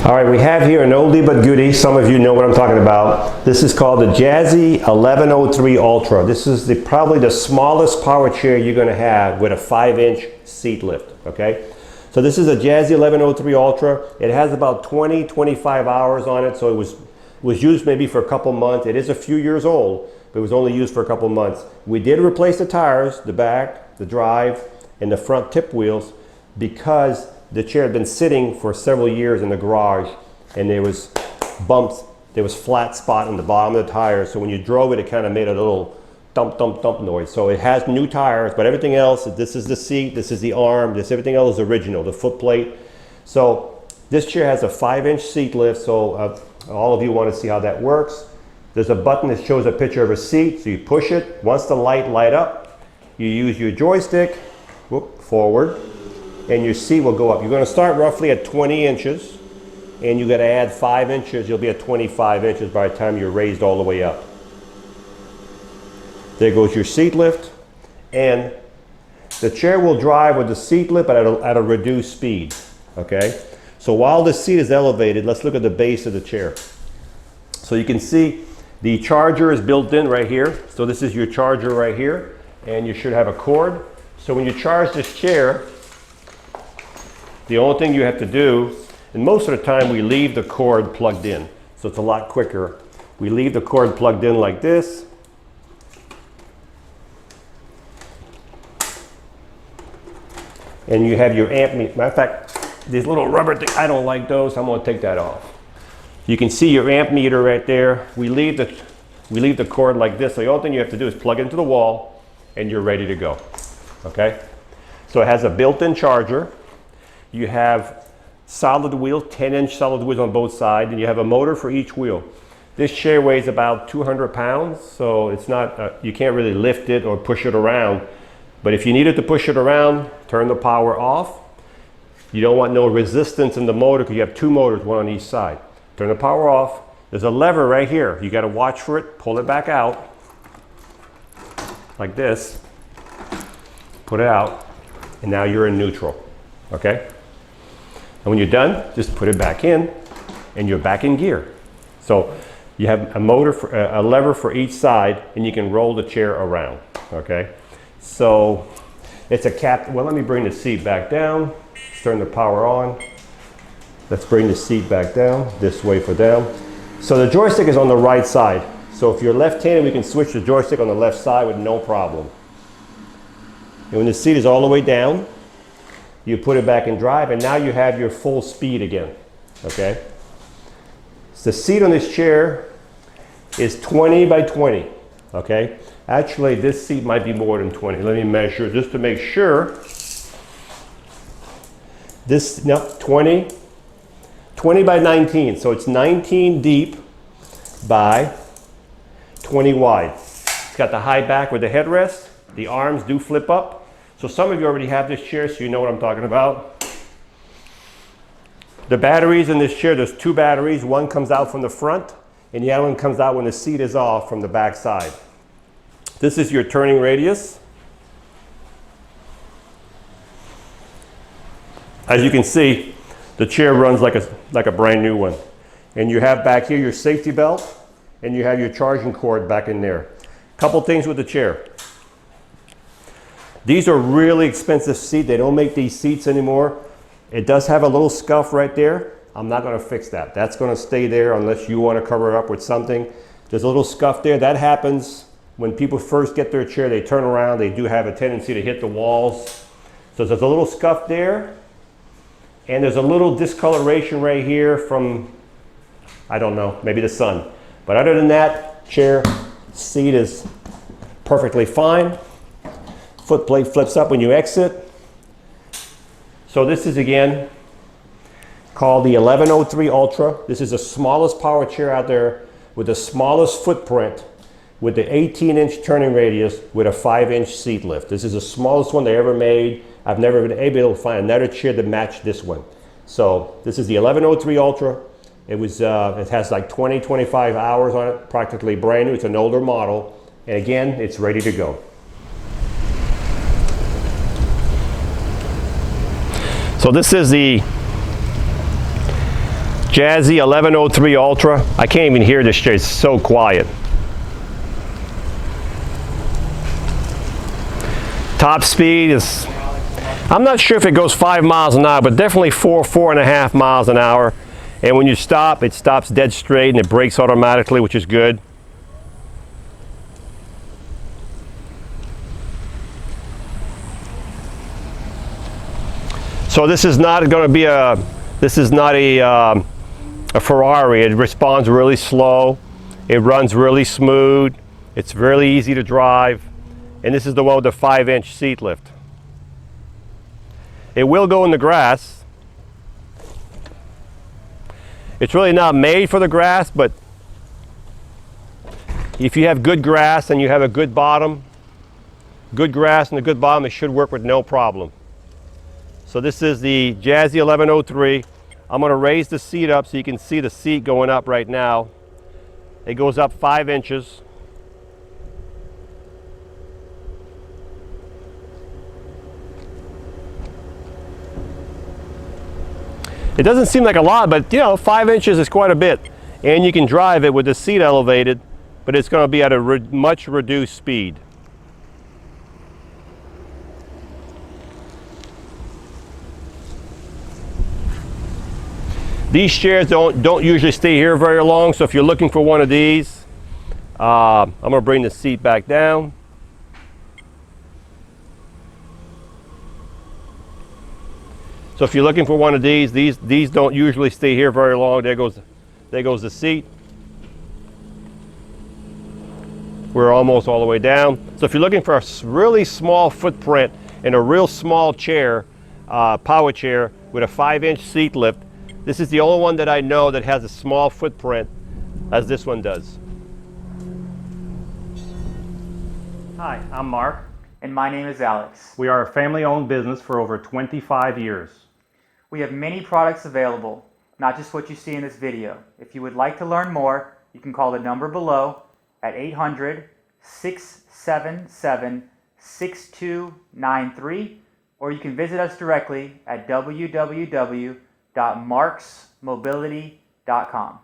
All right, we have here an oldie but goodie. Some of you know what I'm talking about. This is called the Jazzy 1103 Ultra. This is probably the smallest power chair you're going to have with a 5-inch seat lift, okay? So this is a Jazzy 1103 Ultra. It has about 25 hours on it, so it was used maybe for a couple months. It is a few years old, but it was only used for a couple months. We did replace the tires, the back, the drive, and the front tip wheels because the chair had been sitting for several years in the garage, and there was bumps, there was flat spot in the bottom of the tires, so when you drove it, it kind of made a little thump, thump, thump noise. So it has new tires, but everything else, this is the seat, this is the arm, everything else is original, the foot plate. So this chair has a 5-inch seat lift, so all of you want to see how that works. There's a button that shows a picture of a seat, so you push it. Once the light up, you use your joystick, forward, and your seat will go up. You're going to start roughly at 20 inches, and you got to add 5 inches. You'll be at 25 inches by the time you're raised all the way up. There goes your seat lift, and the chair will drive with the seat lift but at a reduced speed, okay? So while the seat is elevated, let's look at the base of the chair. So you can see the charger is built in right here. So this is your charger right here, and you should have a cord. So when you charge this chair, the only thing you have to do, and most of the time we leave the cord plugged in, so it's a lot quicker. We leave the cord plugged in like this. And you have your amp meter. Matter of fact, these little rubber things, I don't like those. I'm going to take that off. You can see your amp meter right there. We leave the cord like this. So the only thing you have to do is plug it into the wall, and you're ready to go. Okay? So it has a built-in charger. You have solid wheels, 10-inch solid wheels on both sides, and you have a motor for each wheel. This chair weighs about 200 pounds, so it's not, you can't really lift it or push it around. But if you needed to push it around, turn the power off. You don't want no resistance in the motor because you have two motors, one on each side. Turn the power off. There's a lever right here. You got to watch for it, pull it back out like this, put it out, and now you're in neutral, okay? And when you're done, just put it back in, and you're back in gear. So you have a motor, a lever for each side, and you can roll the chair around, okay? So it's a cap. Well, let me bring the seat back down. Let's turn the power on. Let's bring the seat back down, this way for down. So the joystick is on the right side. So if you're left-handed, we can switch the joystick on the left side with no problem. And when the seat is all the way down, you put it back in drive, and now you have your full speed again, okay? So the seat on this chair is 20 by 20, okay? Actually, this seat might be more than 20. Let me measure just to make sure. This, no, 20 by 19. So it's 19 deep by 20 wide. It's got the high back with the headrest. The arms do flip up. So some of you already have this chair, so you know what I'm talking about. The batteries in this chair, there's two batteries. One comes out from the front, and the other one comes out when the seat is off from the back side. This is your turning radius. As you can see, the chair runs like a brand new one. And you have back here your safety belt, and you have your charging cord back in there. Couple things with the chair. These are really expensive seats. They don't make these seats anymore. It does have a little scuff right there. I'm not going to fix that. That's going to stay there unless you want to cover it up with something. There's a little scuff there. That happens when people first get their chair. They turn around. They do have a tendency to hit the walls. So there's a little scuff there. And there's a little discoloration right here from, I don't know, maybe the sun. But other than that, chair, seat is perfectly fine. Foot plate flips up when you exit. So this is again called the 1103 Ultra. This is the smallest power chair out there with the smallest footprint with the 18-inch turning radius with a 5-inch seat lift. This is the smallest one they ever made. I've never been able to find another chair that matched this one. So this is the 1103 Ultra. It has like 25 hours on it, practically brand new. It's an older model. And again, it's ready to go. So this is the Jazzy 1103 Ultra. I can't even hear this chair, it's so quiet. Top speed is, I'm not sure if it goes 5 miles an hour, but definitely 4.5 miles an hour. And when you stop, it stops dead straight and it brakes automatically, which is good. So this is not going to be a Ferrari. It responds really slow. It runs really smooth. It's really easy to drive. And this is the one with the 5-inch seat lift. It will go in the grass. It's really not made for the grass, but if you have good grass and you have a good bottom, good grass and a good bottom, it should work with no problem. So this is the Jazzy 1103. I'm going to raise the seat up so you can see the seat going up right now. It goes up 5 inches. It doesn't seem like a lot, but you know, 5 inches is quite a bit. And you can drive it with the seat elevated, but it's going to be at a much reduced speed. These chairs don't usually stay here very long, so if you're looking for one of these, I'm going to bring the seat back down. So if you're looking for one of these don't usually stay here very long. There goes the seat. We're almost all the way down. So if you're looking for a really small footprint and a real small chair, power chair with a 5-inch seat lift, this is the only one that I know that has a small footprint as this one does. Hi, I'm Mark. And my name is Alex. We are a family-owned business for over 25 years. We have many products available, not just what you see in this video. If you would like to learn more, you can call the number below at 800-677-6293, or you can visit us directly at www.marcsmobility.com.